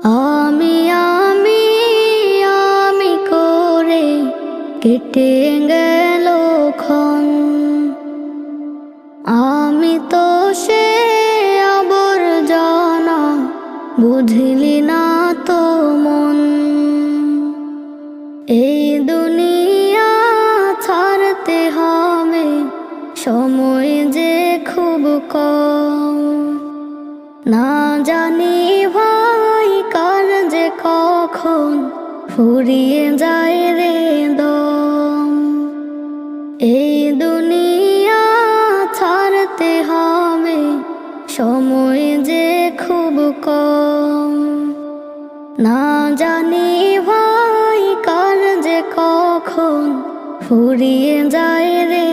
আমি আমি আমি করে কেটে গেল ক্ষণ। আমি তো সে আবর্জনা, বুঝলি না তো মন। এই দুনিয়া ছাড়তে হবে, সময় যে খুব কম। না জানি ভাই কার যে কখন ফুরিয়ে যায় রে দম। এই দুনিয়া ছাড়তে হবে, সময় যে খুব কম। না জানি ভাই কার যে কখন ফুরিয়ে যায় রে